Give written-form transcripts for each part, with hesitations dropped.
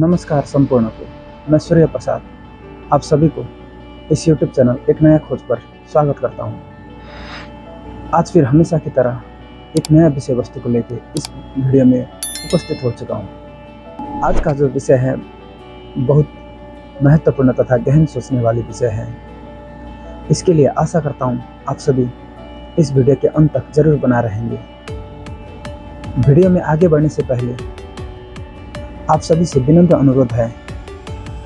नमस्कार संपूर्ण को। मैं सूर्य प्रसाद आप सभी को इस YouTube चैनल एक नया खोज पर स्वागत करता हूँ। आज फिर हमेशा की तरह एक नया विषय वस्तु को लेकर इस वीडियो में उपस्थित हो चुका हूँ। आज का जो विषय है बहुत महत्वपूर्ण तथा गहन सोचने वाली विषय है। इसके लिए आशा करता हूँ आप सभी इस वीडियो के अंत तक जरूर बना रहेंगे। वीडियो में आगे बढ़ने से पहले आप सभी से विनम्र अनुरोध है,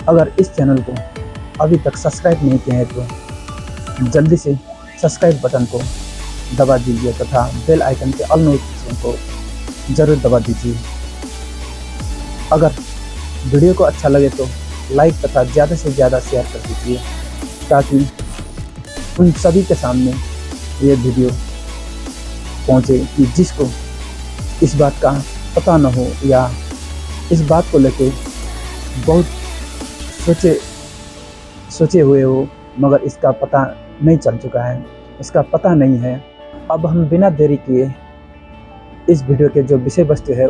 अगर इस चैनल को अभी तक सब्सक्राइब नहीं किया है तो जल्दी से सब्सक्राइब बटन को दबा दीजिए तथा बेल आइकन के ऑल नोटिफिकेशन को जरूर दबा दीजिए। अगर वीडियो को अच्छा लगे तो लाइक तथा ज़्यादा से ज़्यादा शेयर कर दीजिए ताकि उन सभी के सामने ये वीडियो पहुँचे कि जिसको इस बात का पता न हो या इस बात को लेके बहुत सोचे हुए हो मगर इसका पता नहीं चल चुका है, इसका पता नहीं है। अब हम बिना देरी किए इस वीडियो के जो विषय वस्तु है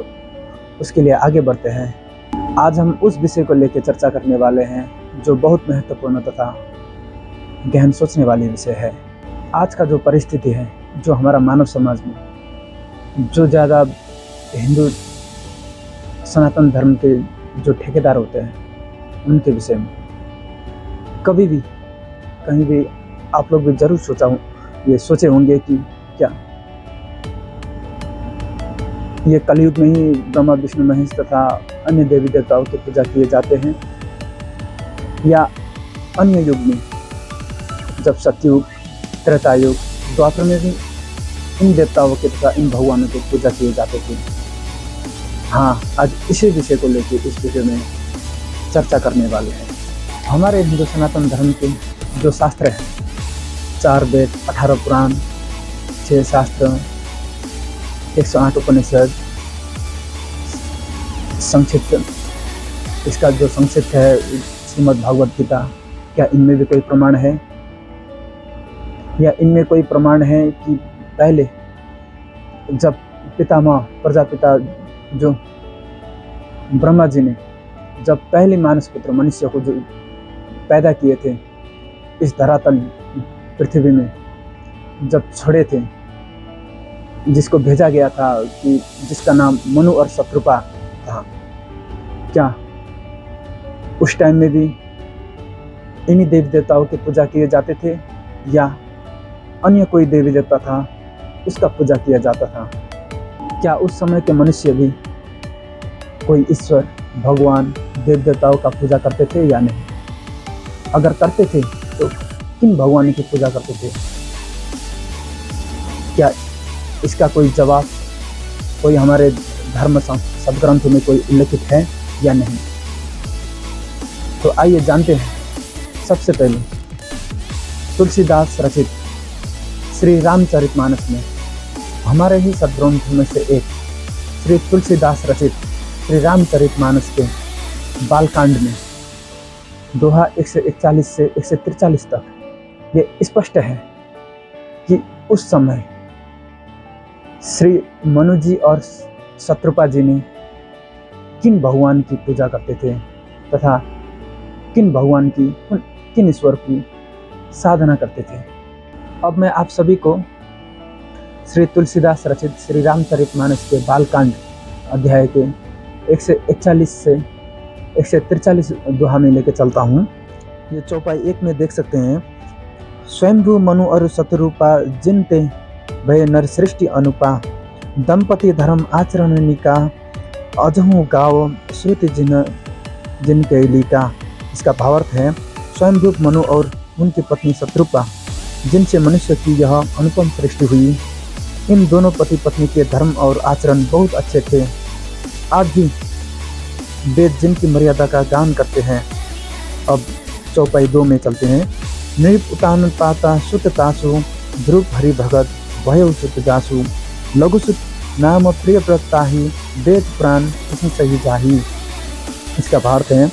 उसके लिए आगे बढ़ते हैं। आज हम उस विषय को लेकर चर्चा करने वाले हैं जो बहुत महत्वपूर्ण तथा गहन सोचने वाली विषय है। आज का जो परिस्थिति है, जो हमारा मानव समाज में जो ज़्यादा हिंदू सनातन धर्म के जो ठेकेदार होते हैं उनके विषय में कभी भी कहीं भी आप लोग भी जरूर सोचे होंगे कि क्या ये कलयुग में ही ब्रह्मा विष्णु महेश तथा अन्य देवी देवताओं की पूजा किए जाते हैं या अन्य युग में जब सतयुग त्रेता युग द्वापर में भी इन देवताओं के तथा इन भगवानों की पूजा किए जाते थे। हाँ, आज इसी विषय को लेकर इस वीडियो में चर्चा करने वाले हैं। हमारे हिंदू सनातन धर्म के जो शास्त्र हैं, 4 वेद, 18 पुराण, 6 शास्त्र, 108 उपनिषद, संक्षिप्त इसका जो संक्षिप्त है श्रीमद् भागवत गीता, क्या इनमें भी कोई प्रमाण है या इनमें कोई प्रमाण है कि पहले जब पितामह प्रजापिता जो ब्रह्मा जी ने जब पहले मानस पुत्र मनुष्य को जो पैदा किए थे इस धरातल पृथ्वी में जब छोड़े थे, जिसको भेजा गया था कि जिसका नाम मनु और शत्रुपा था, क्या उस टाइम में भी इन्हीं देवी देवताओं की पूजा किए जाते थे या अन्य कोई देवी देवता था उसका पूजा किया जाता था? क्या उस समय के मनुष्य भी कोई ईश्वर भगवान देव देवताओं का पूजा करते थे या नहीं? अगर करते थे तो किन भगवानों की पूजा करते थे? क्या इसका कोई जवाब कोई हमारे धर्म सदग्रंथों में कोई उल्लेखित है या नहीं? तो आइए जानते हैं। सबसे पहले तुलसीदास रचित श्री रामचरितमानस में, हमारे ही सदग्रंथों में से एक श्री तुलसीदास रचित श्री रामचरितमानस के बालकांड में दोहा 141 से 143 तक ये स्पष्ट है कि उस समय श्री मनु जी और शत्रुपा जी ने किन भगवान की पूजा करते थे तथा किन ईश्वर की साधना करते थे। अब मैं आप सभी को श्री तुलसीदास रचित श्री रामचरितमानस के बालकांड अध्याय के 141 से 143 दोहा में लेके चलता हूँ। ये चौपाई 1 में देख सकते हैं। स्वयंभू मनु और शत्रुपा जिनते भय नर सृष्टि अनुपा, दंपति धर्म आचरण निका, अजहु गाव श्रुति जिन कैलिका। इसका भावार्थ है, स्वयंभू मनु और उनकी पत्नी शत्रुपा जिनसे मनुष्य की यह अनुपम सृष्टि हुई, इन दोनों पति पत्नी के धर्म और आचरण बहुत अच्छे थे। आज भी वेद जिनकी मर्यादा का गान करते हैं। अब चौपाई 2 में चलते हैं। नृप उतान पाता सुत तासु, ध्रुव हरि भगत भय सुत जासु, लघुसुत नाम प्रिय प्रताही, वेद पुराण उसमें सही जाही। इसका भावार्थ है,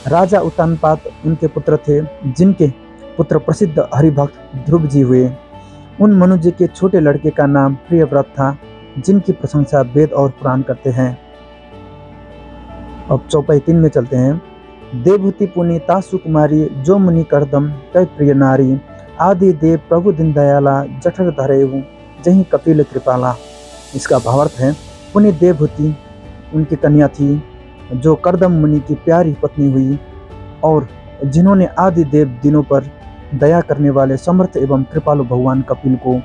राजा उत्तानपाद उनके पुत्र थे जिनके पुत्र प्रसिद्ध हरिभक्त ध्रुव जी हुए। उन मनु जी के छोटे लड़के का नाम प्रियव्रत था जिनकी प्रशंसा वेद और पुराण करते हैं। अब चौपाई 3 में चलते हैं। देवहूति पुनि तासु कुमारी जो मुनि करदम तय प्रिय नारी, आदि देव प्रभु दिन दयाला जठर धरेऊ जहीं कपिल कृपाला। इसका भावार्थ है, पुनि देवहूति उनकी कन्या थी जो करदम मुनि की प्यारी पत्नी हुई और जिन्होंने आदि देव दिनों पर दया करने वाले समर्थ एवं कृपालु भगवान कपिल को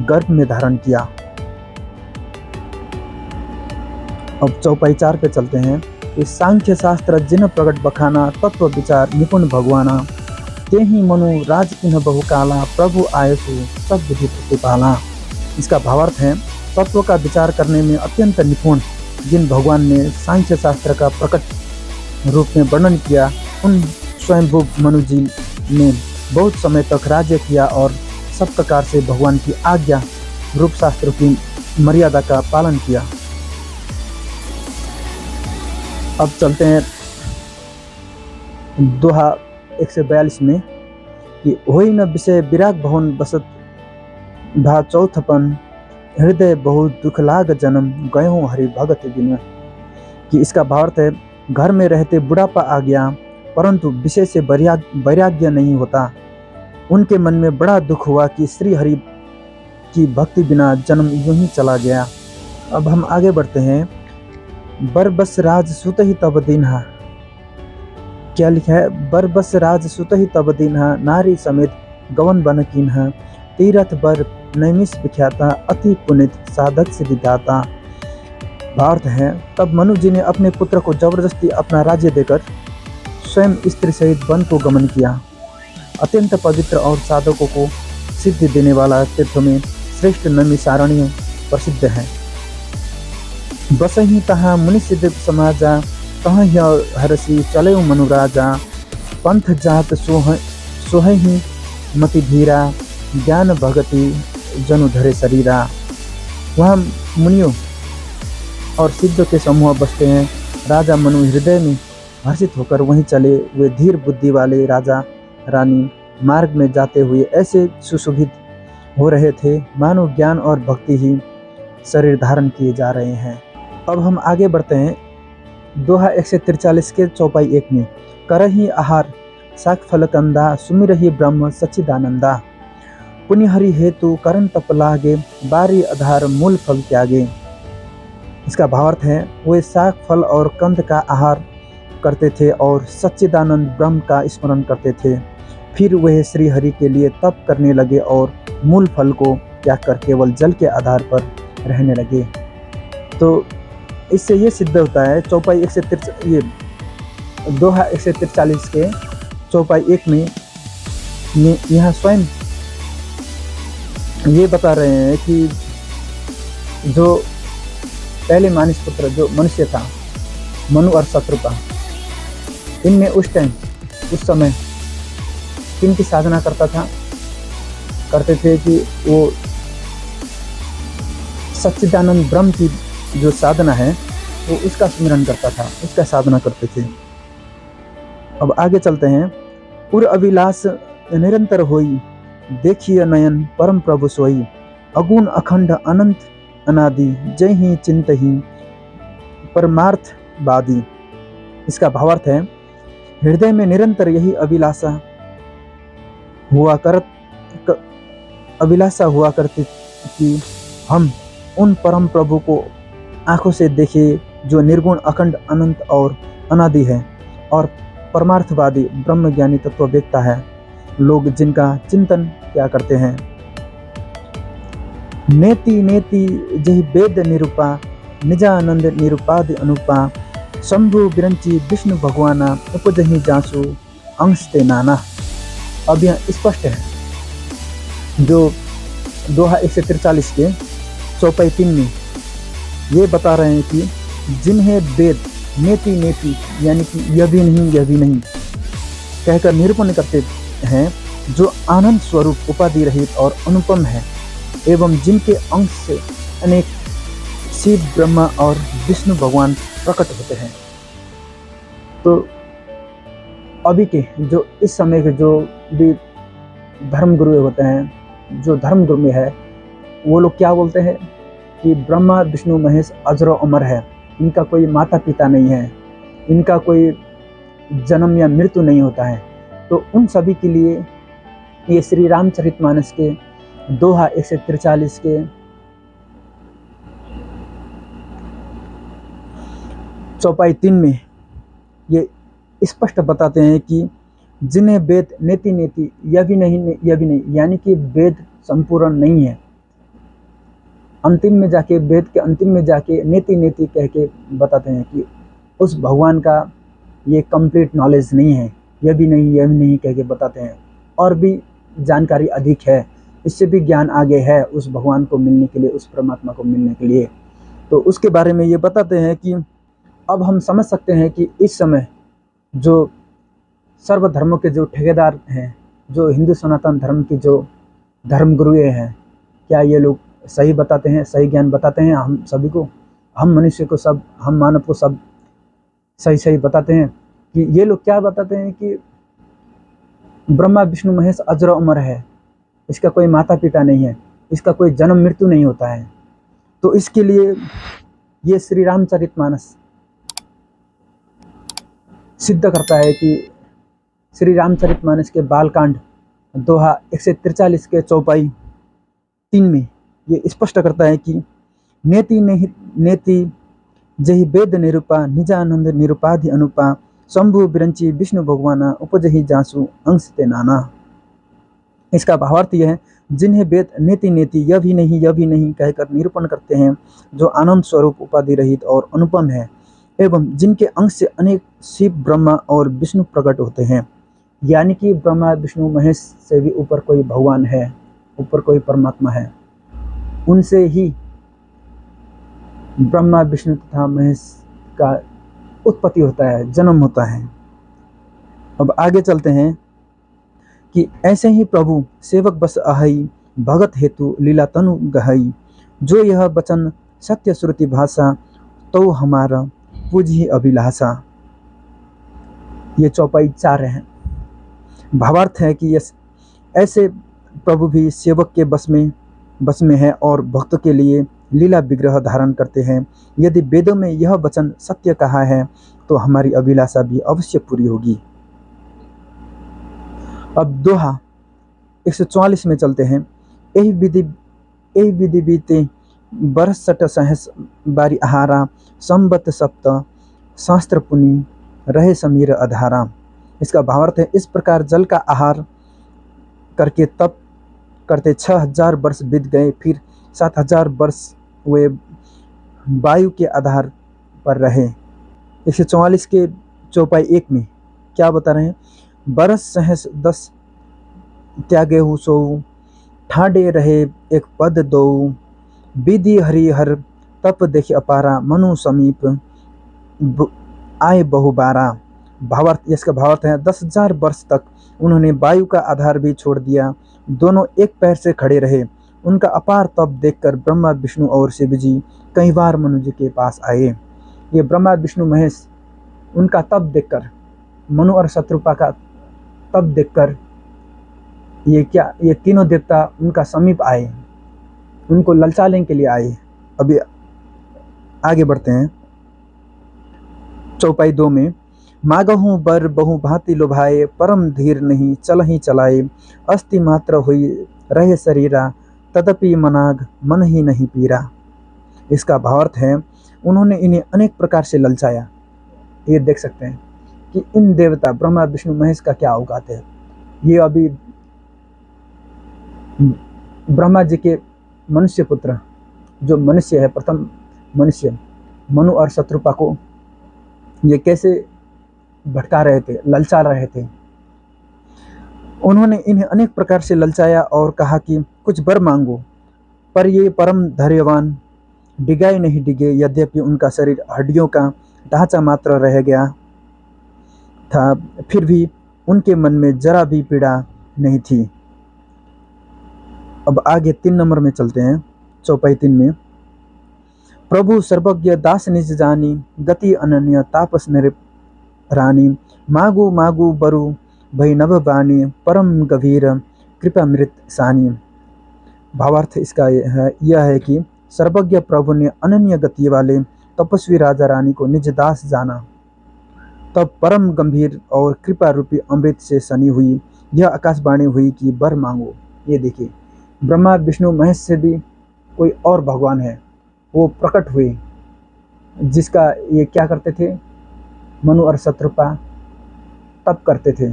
गर्भ में धारण किया। अब चौपाई 4 पे चलते हैं। इस सांख्य शास्त्र जिन प्रगट बखाना, तत्व विचार निपुण भगवाना, ते ही मनु राज किन्ह बहुकाला, प्रभु आयसु सब विधि प्रतिपाला। इसका भावार्थ है, तत्व का विचार करने में अत्यंत निपुण जिन भगवान ने सांख्य शास्त्र का प्रकट रूप में वर्णन किया, उन स्वयंभू मनु जी ने बहुत समय तक राज्य किया और सब प्रकार से भगवान की आज्ञा रूप शास्त्र की मर्यादा का पालन किया। अब चलते हैं दोहा 142 में कि होई न विषय विराग भवन बसत भा चौथपन, हृदय बहुत दुख लाग जन्म गयो हरि भगत बिन। कि इसका भावार्थ है, घर में रहते बुढ़ापा आ गया परंतु विषय से वैराग्य नहीं होता। उनके मन में बड़ा दुख हुआ कि श्री हरि की भक्ति बिना जन्म यूं ही चला गया। अब हम आगे बढ़ते हैं। बरबस राज सुत ही तब दीन्हा, क्या लिखा है, बरबस राज सुत ही तब दीन्हा, नारी समेत गवन बन कीन्हा, तीरथ बर नैमिष विख्याता, अति पुनित साधक सिद्धिदाता। भावार्थ है, तब मनु जी ने अपने पुत्र को जबरदस्ती अपना राज्य देकर स्वयं स्त्री सहित वन को गमन किया। अत्यंत पवित्र और साधकों को सिद्धि देने वाला तीर्थ में श्रेष्ठ नैमिषारण्य प्रसिद्ध है। बसहि तहाँ मुनि सिद्ध समाजा, तहाँ हरसी चले मनुराजा, पंथ जात सोहि मति धीरा, ज्ञान भगति जनु धरे शरीरा। वहाँ मुनियों और सिद्धों के समूह बसते हैं। राजा मनु हृदय में हर्षित होकर वहीं चले। वे धीर बुद्धि वाले राजा रानी मार्ग में जाते हुए ऐसे सुशोभित हो रहे थे मानो ज्ञान और भक्ति ही शरीर धारण किए जा रहे हैं। अब हम आगे बढ़ते हैं दोहा 143 के चौपाई 1 में। करहि आहार साक फल कंदा, सुमिरहि ब्रह्म सच्चिदानंदा, पुनि हरि हेतु करन तप लागे, बारी आधार मूल फल त्यागे। इसका भावार्थ है, वे साग फल और कंद का आहार करते थे और सच्चिदानंद ब्रह्म का स्मरण करते थे। फिर वह श्री हरि के लिए तप करने लगे और मूल फल को त्याग कर केवल जल के आधार पर रहने लगे। तो इससे ये सिद्ध होता है, चौपाई 143 ये दोहा 143 के चौपाई 1 में यहाँ स्वयं ये बता रहे हैं कि जो पहले मानस पुत्र जो मनुष्य था, मनु और शत्रुपा, इनमें उस समय किनकी साधना करते थे कि वो सच्चिदानंद ब्रह्म की जो साधना है वो उसका स्मरण करता था, उसका साधना करते थे। अब आगे चलते हैं। उर अभिलाष निरंतर होई, देखिए नयन परम प्रभु सोई, अगुण अखंड अनंत अनादि, जय ही चिंत ही परमार्थवादी। इसका भावार्थ है, हृदय में निरंतर यही अभिलाषा हुआ करती कि हम उन परम प्रभु को आंखों से देखें जो निर्गुण अखंड अनंत और अनादि है और परमार्थवादी ब्रह्म ज्ञानी तत्ववेत्ता है, लोग जिनका चिंतन क्या करते हैं। नेति नेति जहि वेद निरूपा, निजानंद निरूपादि अनुपा, शंभु विरंची विष्णु भगवाना, उपजहि जासु अंश ते नाना। अब यह स्पष्ट है, जो दोहा 143 के चौपाई 3 में ये बता रहे हैं कि जिन्हें वेद नेति नेति यानी कि यह भी नहीं कहकर निरूपण करते हैं, जो आनंद स्वरूप उपाधि रहित और अनुपम है एवं जिनके अंश से अनेक शिव ब्रह्मा और विष्णु भगवान प्रकट होते हैं। तो अभी के जो इस समय के जो भी धर्मगुरु होते हैं, जो धर्मगुरु में है, वो लोग क्या बोलते हैं कि ब्रह्मा विष्णु महेश अजर अमर है, इनका कोई माता पिता नहीं है इनका कोई जन्म या मृत्यु नहीं होता है। तो उन सभी के लिए ये श्री रामचरितमानस के दोहा 143 के चौपाई 3 में ये स्पष्ट बताते हैं कि जिन्हें वेद नेति नेति यह भी नहीं, यानी कि वेद संपूर्ण नहीं है। अंतिम में जाके, वेद के अंतिम में जाके नेति नेति कह के बताते हैं कि उस भगवान का ये कंप्लीट नॉलेज नहीं है, यह भी नहीं कह के बताते हैं। और भी जानकारी अधिक है, इससे भी ज्ञान आगे है उस भगवान को मिलने के लिए, उस परमात्मा को मिलने के लिए। तो उसके बारे में ये बताते हैं कि अब हम समझ सकते हैं कि इस समय जो सर्वधर्मों के जो ठेकेदार हैं, जो हिंदू सनातन धर्म की जो धर्मगुरुएं हैं, क्या ये लोग सही बताते हैं, सही ज्ञान बताते हैं हम सभी को, हम मनुष्य को, सब हम मानव को सब सही बताते हैं? कि ये लोग क्या बताते हैं कि ब्रह्मा विष्णु महेश अजर अमर है, इसका कोई माता पिता नहीं है, इसका कोई जन्म मृत्यु नहीं होता है। तो इसके लिए ये श्री रामचरितमानस सिद्ध करता है कि श्री रामचरितमानस के बालकांड दोहा 143 के चौपाई 3 में ये स्पष्ट करता है कि नेति नेति जहि वेद निरूपा निजानंद निरूपाधि अनुपा शंभु बिरंची विष्णु भगवाना उपजहि जासु अंश ते नाना। इसका भावार्थ यह है, जिन्हें वेद नेति नेति यह भी नहीं कहकर निरूपण करते हैं, जो आनंद स्वरूप उपाधि रहित और अनुपम है, एवं जिनके अंश से अनेक शिव ब्रह्मा और विष्णु प्रकट होते हैं। यानी कि ब्रह्मा विष्णु महेश से भी ऊपर कोई भगवान है, ऊपर कोई परमात्मा है, उनसे ही ब्रह्मा विष्णु तथा महेश का उत्पत्ति होता है, जन्म होता है। अब आगे चलते हैं कि ऐसे ही प्रभु सेवक बस आहई भगत हेतु लीला तनु गहई, जो यह वचन सत्य श्रुति भाषा तो हमारा पूजी अभिलाषा। ये चौपाई 4 है। भावार्थ है कि ऐसे प्रभु भी सेवक के बस में है और भक्त के लिए लीला विग्रह धारण करते हैं। यदि वेदों में यह वचन सत्य कहा है तो हमारी अभिलाषा भी अवश्य पूरी होगी। अब दोहा 144 में चलते हैं। एहि विधि बीते बरस सट सहस बारी आहारा, संबत सप्त शास्त्र पुनि रहे समीर अधारा। इसका भावार्थ है, इस प्रकार जल का आहार करके तप करते 6000 वर्ष बीत गए, फिर 7000 वर्ष वे वायु के आधार पर रहे। 144 के चौपाई 1 में क्या बता रहे हैं? बरस सहस 10 त्यागे हु सोऊ, ठाडे रहे एक पद दो, विधि हरिहर तप देख अपारा, मनु समीप आए बहुबारा। भावार्थ, इसका भावार्थ है 10,000 वर्ष तक उन्होंने वायु का आधार भी छोड़ दिया, दोनों एक पैर से खड़े रहे। उनका अपार तप देखकर ब्रह्मा विष्णु और शिव जी कई बार मनु जी के पास आए। ये ब्रह्मा विष्णु महेश उनका तप देखकर, मनु और शत्रुपा का तप देखकर ये तीनों देवता उनका समीप आए, उनको ललचाने के लिए आए। अभी आगे बढ़ते हैं। चौपाई 2 में मागहूँ बर बहु भांति लुभाए, परम धीर नहीं चल ही चलाए, अस्थि मात्र हुई रहे शरीरा, तदपि मनाग मन ही नहीं पीरा। इसका भावार्थ है, उन्होंने इन्हें अनेक प्रकार से ललचाया। ये देख सकते हैं कि इन देवता ब्रह्मा विष्णु महेश का क्या औकात है। ये अभी ब्रह्मा जी के मनुष्य पुत्र, जो मनुष्य है, प्रथम मनुष्य मनु और शत्रुपा को ये कैसे भटका रहे थे, ललचा रहे थे। उन्होंने इन्हें अनेक प्रकार से ललचाया और कहा कि कुछ वर मांगो, पर ये परम धैर्यवान डिगाए नहीं डिगे। यद्यपि उनका शरीर हड्डियों का ढांचा मात्र रह गया था, फिर भी उनके मन में जरा भी पीड़ा नहीं थी। अब आगे 3 नंबर में चलते हैं। चौपाई 3 में प्रभु सर्वज्ञ दास निज जानी, गति अनन्य तापस नृप रानी, मागु मागु बरु भई नभ बानी, परम गभीर कृपा मृत सानी। भावार्थ इसका यह है कि सर्वज्ञ प्रभु ने अनन्य गति वाले तपस्वी राजा रानी को निज दास जाना तब परम गंभीर और कृपा रूपी अमृत से सनी हुई यह आकाशवाणी हुई कि वर मांगो। ये देखिए, ब्रह्मा विष्णु महेश से भी कोई और भगवान है, वो प्रकट हुए, जिसका ये क्या करते थे, मनु और शत्रुपा तप करते थे,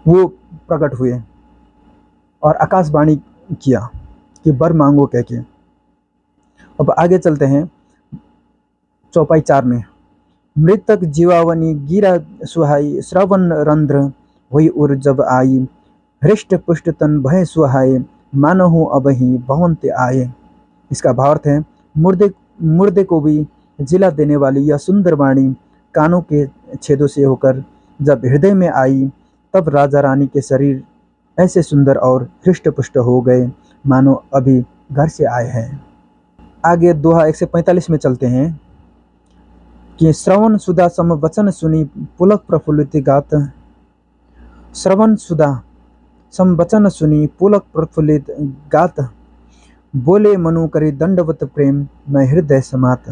वो प्रकट हुए और आकाशवाणी किया कि वर मांगो कह के। अब आगे चलते हैं चौपाई 4 में। मृतक जीवावनी गिरा सुहाई, श्रवण रंध्र हुई उर जब आई, हृष्ट पुष्ट तन भय सुहाए, मानहु अबहि भवंत आए। इसका भावार्थ है, मुर्दे मुर्दे को भी जिला देने वाली यह सुंदर वाणी कानों के छेदों से होकर जब हृदय में आई, तब राजा रानी के शरीर ऐसे सुंदर और हृष्ट पुष्ट हो गए मानो अभी घर से आए हैं। आगे दोहा 145 में चलते हैं कि श्रवण सुधा सम वचन सुनी पुलक प्रफुल्लित गात। श्रवण सुधा सम वचन सुनी पुलक प्रफुल्लित गात, बोले मनु करी दंडवत प्रेम न हृदय समात।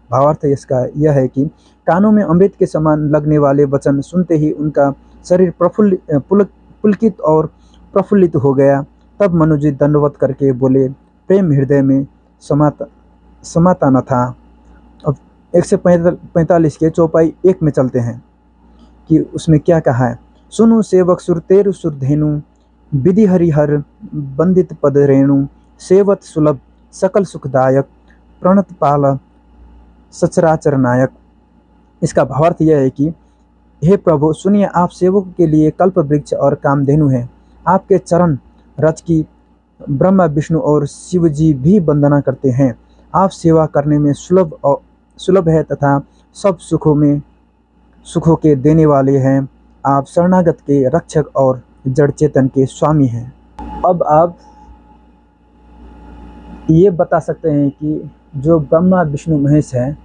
भावार्थ इसका यह है कि कानों में अमृत के समान लगने वाले वचन सुनते ही उनका शरीर पुलकित और प्रफुल्लित हो गया। तब मनुजी दंडवत करके बोले, प्रेम हृदय में समाता न था। अब 145 के चौपाई 1 में चलते हैं कि उसमें क्या कहा है। सुनु सेवक सुरतेरु सुरधेनु, विधि हरिहर बंदित पद रेणु, सेवत सुलभ सकल सुखदायक, प्रणत पाल सचराचर नायक। इसका भावार्थ यह है कि हे प्रभु सुनिए, आप सेवकों के लिए कल्प वृक्ष और कामधेनु हैं। आपके चरण रज की ब्रह्मा विष्णु और शिव जी भी वंदना करते हैं। आप सेवा करने में सुलभ है तथा सब सुखों के देने वाले हैं। आप शरणागत के रक्षक और जड़ चेतन के स्वामी हैं। अब आप ये बता सकते हैं कि जो ब्रह्मा विष्णु महेश है,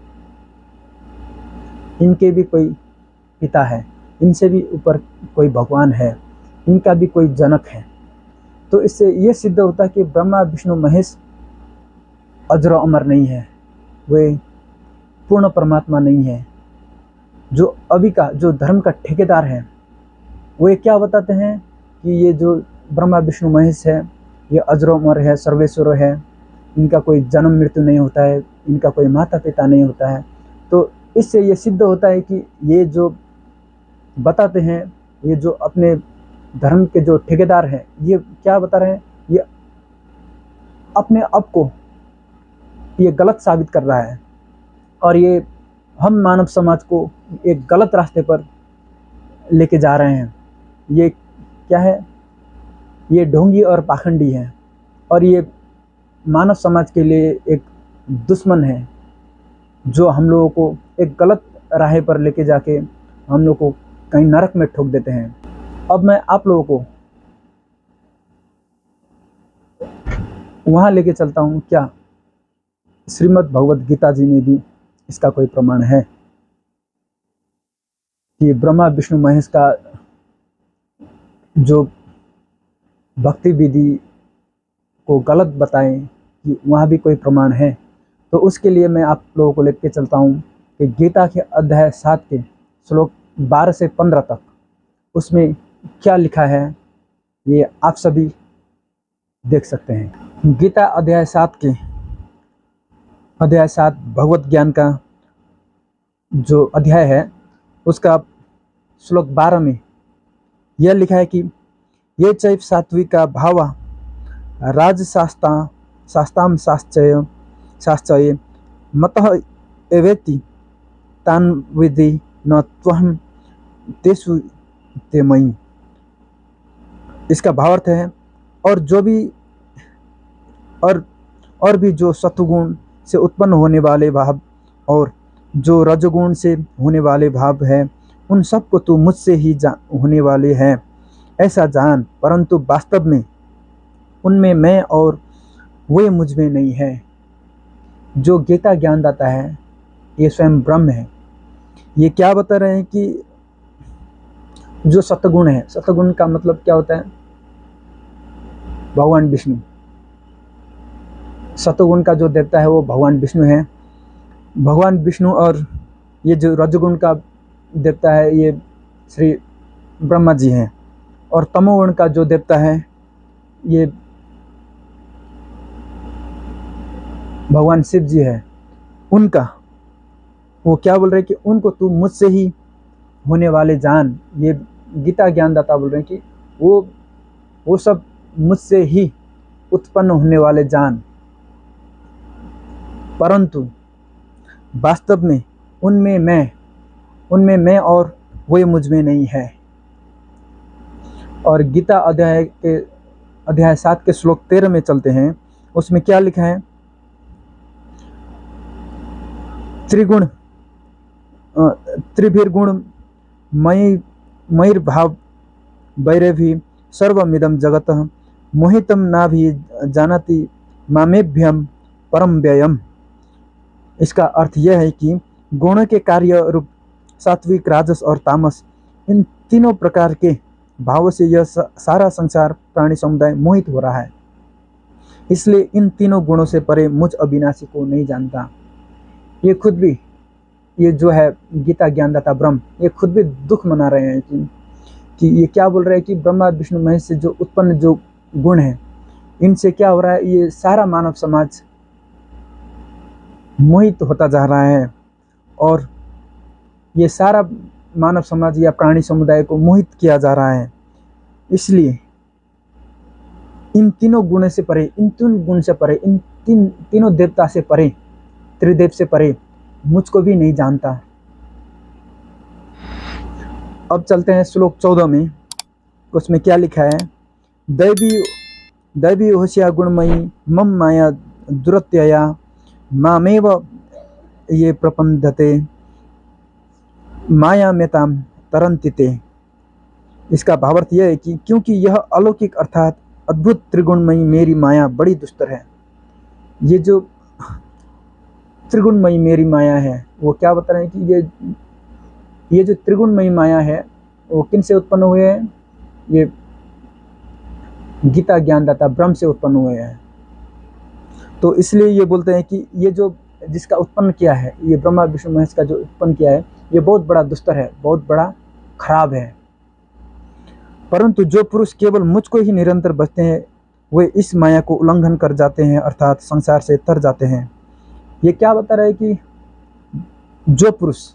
इनके भी कोई पिता है, इनसे भी ऊपर कोई भगवान है, इनका भी कोई जनक है। तो इससे ये सिद्ध होता है कि ब्रह्मा विष्णु महेश अजर अमर नहीं है, वे पूर्ण परमात्मा नहीं है। जो अभी का जो धर्म का ठेकेदार है, वो क्या बताते हैं कि ये जो ब्रह्मा विष्णु महेश है, ये अजर अमर है, सर्वेश्वर है, इनका कोई जन्म मृत्यु नहीं होता है, इनका कोई माता पिता नहीं होता है। तो इससे ये सिद्ध होता है कि ये जो बताते हैं, ये जो अपने धर्म के जो ठेकेदार हैं, ये क्या बता रहे हैं, ये अपने आप को ये गलत साबित कर रहा है और ये हम मानव समाज को एक गलत रास्ते पर लेके जा रहे हैं। ये क्या है, ये ढोंगी और पाखंडी है और ये मानव समाज के लिए एक दुश्मन है, जो हम लोगों को एक गलत राह पर लेके जाके हम लोग को कहीं नरक में ठोक देते हैं। अब मैं आप लोगों को वहाँ लेके चलता हूँ। क्या श्रीमद् भगवद गीता जी में भी इसका कोई प्रमाण है कि ब्रह्मा विष्णु महेश का जो भक्ति विधि को गलत बताएं, कि वहाँ भी कोई प्रमाण है? तो उसके लिए मैं आप लोगों को लेके चलता हूँ कि गीता के अध्याय 7 के श्लोक 12 से 15 तक, उसमें क्या लिखा है ये आप सभी देख सकते हैं। गीता अध्याय 7 भगवत ज्ञान का जो अध्याय है, उसका श्लोक 12 में यह लिखा है कि ये चैव सात्विका भावा राजशास्ताम शास्त्रय मतः एवेति तान विधि न त्वहं तेषु ते मयि। इसका भावार्थ है, और जो भी और भी जो सत्वगुण से उत्पन्न होने वाले भाव और जो रजगुण से होने वाले भाव है, उन सब को तू मुझसे ही होने वाले हैं ऐसा जान, परंतु वास्तव में उनमें मैं और वे मुझ में नहीं है। जो गीता ज्ञानदाता है ये स्वयं ब्रह्म है। ये क्या बता रहे हैं कि जो सत्वगुण है, सत्वगुण का मतलब क्या होता है? भगवान विष्णु। सत्वगुण का जो देवता है वो भगवान विष्णु है। भगवान विष्णु और ये जो रजगुण का देवता है ये श्री ब्रह्मा जी हैं, और तमोगुण का जो देवता है ये भगवान शिव जी है। उनका वो क्या बोल रहे हैं कि उनको तू मुझसे ही होने वाले जान, ये गीता ज्ञानदाता बोल रहे हैं कि वो सब मुझसे ही उत्पन्न होने वाले जान, परंतु वास्तव में उनमें मैं और वो मुझ में नहीं है। और गीता अध्याय 7 के श्लोक 13 में चलते हैं, उसमें क्या लिखा है? त्रिभिर्गुण मयिर्भाव वैरभी सर्वमिदं जगत मोहितम नाभि जानति मामेभ्यम परम व्ययम। इसका अर्थ यह है कि गुणों के कार्य रूप सात्विक, राजस और तामस, इन तीनों प्रकार के भावों से यह सारा संसार प्राणी समुदाय मोहित हो रहा है। इसलिए इन तीनों गुणों से परे मुझ अविनाशी को नहीं जानता। ये खुद भी, ये जो है गीता ज्ञानदाता ब्रह्म, ये खुद भी दुख मना रहे हैं कि ये क्या बोल रहे हैं कि ब्रह्मा विष्णु महेश से जो उत्पन्न जो गुण है, इनसे क्या हो रहा है, ये सारा मानव समाज मोहित होता जा रहा है, और ये सारा मानव समाज या प्राणी समुदाय को मोहित किया जा रहा है। इसलिए इन तीनों गुणों से परे, इन तीन गुण से परे, इन तीनों देवता से परे, त्रिदेव से परे मुझको भी नहीं जानता। अब चलते हैं श्लोक 14 में, उसमें क्या लिखा है? दैवी होशिया गुणमयी मम माया दुरत्यया मामेव ये प्रपंदते माया मेताम तरंतिते। इसका भावार्थ यह है कि क्योंकि यह अलौकिक अर्थात अद्भुत त्रिगुणमयी मेरी माया बड़ी दुस्तर है। ये जो त्रिगुणमयी मेरी माया है, वो क्या बता रहे हैं कि ये जो त्रिगुणमयी माया है वो किन से उत्पन्न हुए हैं? ये गीता ज्ञानदाता ब्रह्म से उत्पन्न हुए हैं। तो इसलिए ये बोलते हैं कि ये जो जिसका उत्पन्न किया है, ये ब्रह्मा विष्णु महेश का जो उत्पन्न किया है, ये बहुत बड़ा दुस्तर है, बहुत बड़ा खराब है। परंतु जो पुरुष केवल मुझको ही निरंतर बचते हैं वे इस माया को उल्लंघन कर जाते हैं, अर्थात संसार से तर जाते हैं। ये क्या बता रहा है कि जो पुरुष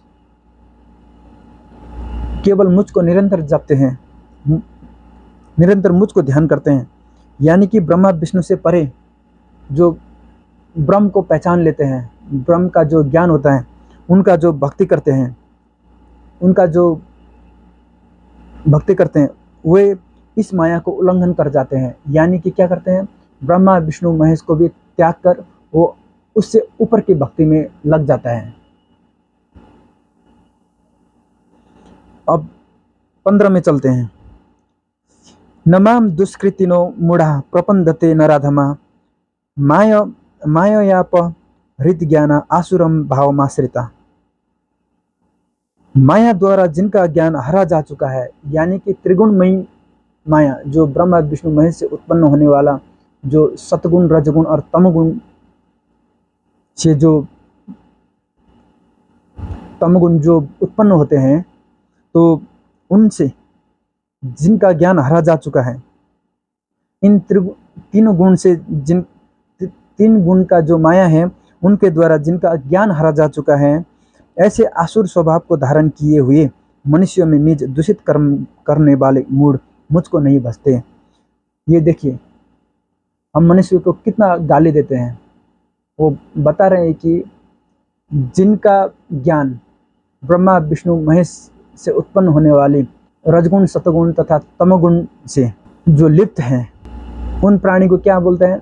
केवल मुझको निरंतर जपते हैं, निरंतर मुझको ध्यान करते हैं, यानी कि ब्रह्मा विष्णु से परे जो ब्रह्म को पहचान लेते हैं, ब्रह्म का जो ज्ञान होता है, उनका जो भक्ति करते हैं, वे इस माया को उल्लंघन कर जाते हैं। यानी कि क्या करते हैं? ब्रह्मा विष्णु महेश को भी त्याग कर वो उससे ऊपर की भक्ति में लग जाता है। अब 15 में चलते हैं। नमाम दुष्कृतिनो मूढ़ा प्रपंदते नराधमा मायायाप हृद ज्ञान आसुरम भावमाश्रिता। माया द्वारा जिनका ज्ञान हरा जा चुका है, यानी कि त्रिगुणमयी माया, जो ब्रह्मा विष्णु महेश से उत्पन्न होने वाला जो सतगुण, रजगुण और तमगुण से जो तमगुण जो उत्पन्न होते हैं, तो उनसे जिनका ज्ञान हरा जा चुका है, इन तीनों गुण से तीन गुण का जो माया है, उनके द्वारा जिनका ज्ञान हरा जा चुका है, ऐसे आसुर स्वभाव को धारण किए हुए मनुष्यों में निज दूषित कर्म करने वाले मूढ़ मुझको नहीं बसते। ये देखिए, हम मनुष्य को कितना गाली देते हैं। वो बता रहे हैं कि जिनका ज्ञान ब्रह्मा विष्णु महेश से उत्पन्न होने वाली रजगुण, सतगुण तथा तमगुण से जो लिप्त हैं, उन प्राणी को क्या बोलते हैं?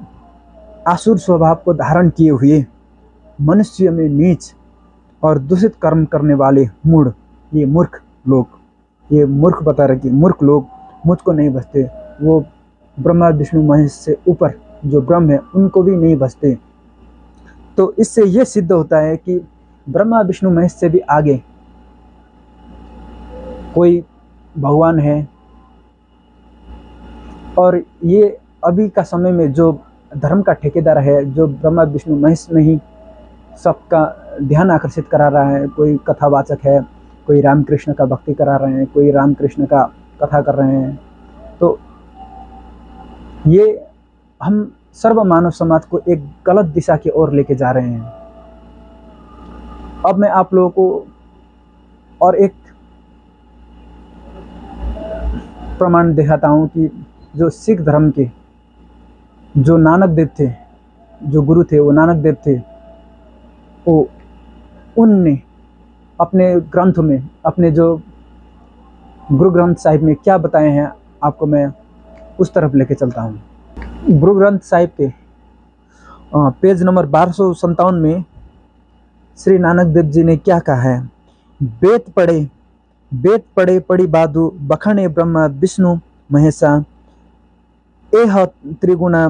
आसुर स्वभाव को धारण किए हुए मनुष्य में नीच और दूषित कर्म करने वाले मूढ़, ये मूर्ख लोग, ये मूर्ख बता रहे कि मूर्ख लोग मुझको नहीं बचते। वो ब्रह्मा विष्णु महेश से ऊपर जो ब्रह्म है, उनको भी नहीं बचते। तो इससे ये सिद्ध होता है कि ब्रह्मा विष्णु महेश से भी आगे कोई भगवान है। और ये अभी का समय में जो धर्म का ठेकेदार है, जो ब्रह्मा विष्णु महेश में ही सबका ध्यान आकर्षित करा रहा है, कोई कथावाचक है, कोई रामकृष्ण का भक्ति करा रहे हैं, कोई रामकृष्ण का कथा कर रहे हैं। तो ये हम सर्व मानव समाज को एक गलत दिशा की ओर लेके जा रहे हैं। अब मैं आप लोगों को और एक प्रमाण दिखाता हूँ कि जो सिख धर्म के जो नानक देव थे, जो गुरु थे, वो नानक देव थे, वो उनने अपने ग्रंथ में, अपने जो गुरु ग्रंथ साहिब में क्या बताए हैं, आपको मैं उस तरफ लेके चलता हूँ। गुरु ग्रंथ साहिब के पेज नंबर 1257 में श्री नानक देव जी ने क्या कहा है? वेद पढ़े पढ़ी बादु बखने ब्रह्मा विष्णु महेशा एह त्रिगुणा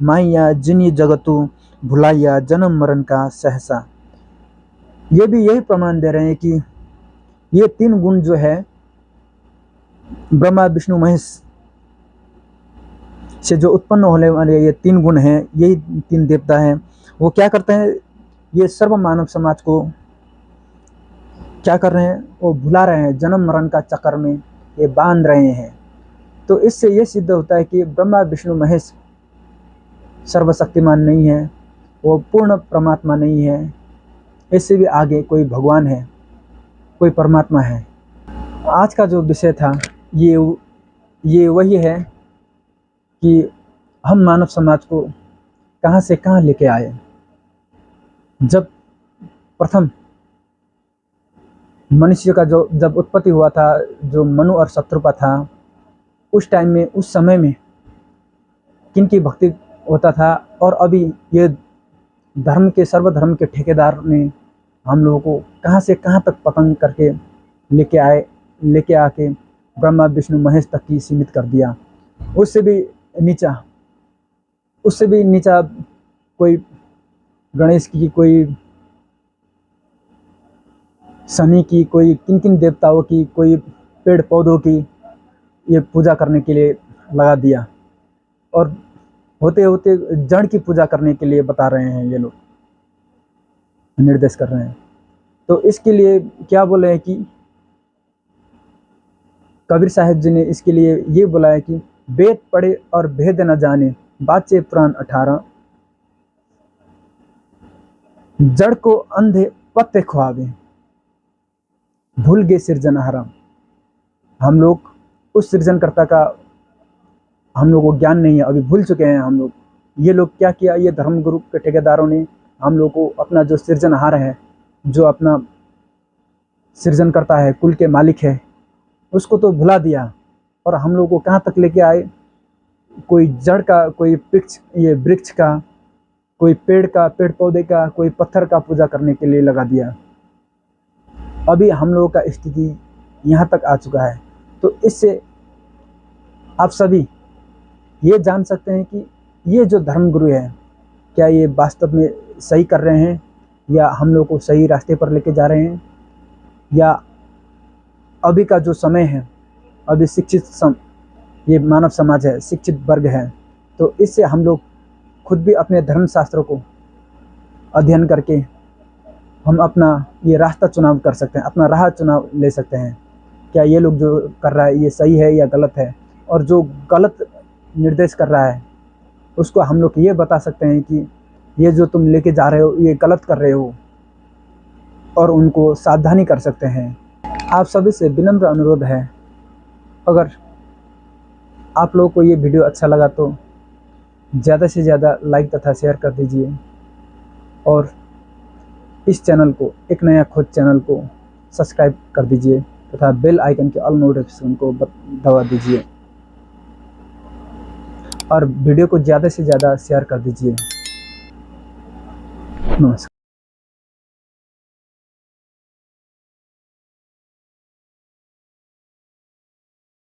माहिया जिनी जगतु भुलाइया जन्म मरण का सहसा। ये भी यही प्रमाण दे रहे हैं कि ये 3 गुण जो है ब्रह्मा विष्णु महेश से जो उत्पन्न होने वाले ये 3 गुण हैं, यही 3 देवता हैं, वो क्या करते हैं? ये सर्व मानव समाज को क्या कर रहे हैं? वो भुला रहे हैं, जन्म मरण का चक्कर में ये बांध रहे हैं। तो इससे ये सिद्ध होता है कि ब्रह्मा विष्णु महेश सर्वशक्तिमान नहीं है, वो पूर्ण परमात्मा नहीं है, इससे भी आगे कोई भगवान है, कोई परमात्मा है। आज का जो विषय था ये वही है कि हम मानव समाज को कहाँ से कहाँ लेके आए। जब प्रथम मनुष्य का जो जब उत्पत्ति हुआ था, जो मनु और शत्रुपा था, उस टाइम में, उस समय में किनकी भक्ति होता था? और अभी ये धर्म के, सर्वधर्म के ठेकेदार ने हम लोगों को कहाँ से कहाँ तक पतंग करके लेके आके ब्रह्मा विष्णु महेश तक की सीमित कर दिया। उससे भी नीचा कोई गणेश की, कोई शनि की, कोई किन देवताओं की, कोई पेड़ पौधों की ये पूजा करने के लिए लगा दिया, और होते होते जड़ की पूजा करने के लिए बता रहे हैं, ये लोग निर्देश कर रहे हैं। तो इसके लिए क्या बोले हैं कि कबीर साहिब जी ने इसके लिए ये बोला है कि वेद पढ़े और भेद न जाने, बाचे पुराण 18, जड़ को अंधे पत्ते खुआवे, भूल गए सृजनहारा। हम लोग उस सृजनकर्ता का हम लोग को ज्ञान नहीं है, अभी भूल चुके हैं हम लोग। ये लोग क्या किया? ये धर्मगुरु के ठेकेदारों ने हम लोग को अपना जो सृजनहार है, जो अपना सृजन करता है, कुल के मालिक है, उसको तो भुला दिया, और हम लोग को कहाँ तक लेके आए? कोई जड़ का, कोई वृक्ष का, कोई पेड़ का, पेड़ पौधे का, कोई पत्थर का पूजा करने के लिए लगा दिया। अभी हम लोगों का स्थिति यहाँ तक आ चुका है। तो इससे आप सभी ये जान सकते हैं कि ये जो धर्मगुरु है, क्या ये वास्तव में सही कर रहे हैं, या हम लोग को सही रास्ते पर लेके जा रहे हैं, या अभी का जो समय है, अभी ये मानव समाज है, शिक्षित वर्ग है, तो इससे हम लोग खुद भी अपने धर्मशास्त्रों को अध्ययन करके हम अपना ये रास्ता चुनाव कर सकते हैं, अपना राह चुनाव ले सकते हैं। क्या ये लोग जो कर रहा है ये सही है या गलत है, और जो गलत निर्देश कर रहा है उसको हम लोग ये बता सकते हैं कि ये जो तुम लेके जा रहे हो ये गलत कर रहे हो, और उनको सावधानी कर सकते हैं। आप सभी से विनम्र अनुरोध है, अगर आप लोगों को ये वीडियो अच्छा लगा तो ज़्यादा से ज़्यादा लाइक तथा शेयर कर दीजिए, और इस चैनल को, एक नया खोज चैनल को सब्सक्राइब कर दीजिए, तथा बेल आइकन के ऑल नोटिफिकेशन को दबा दीजिए, और वीडियो को ज़्यादा से ज़्यादा शेयर कर दीजिए। नमस्कार।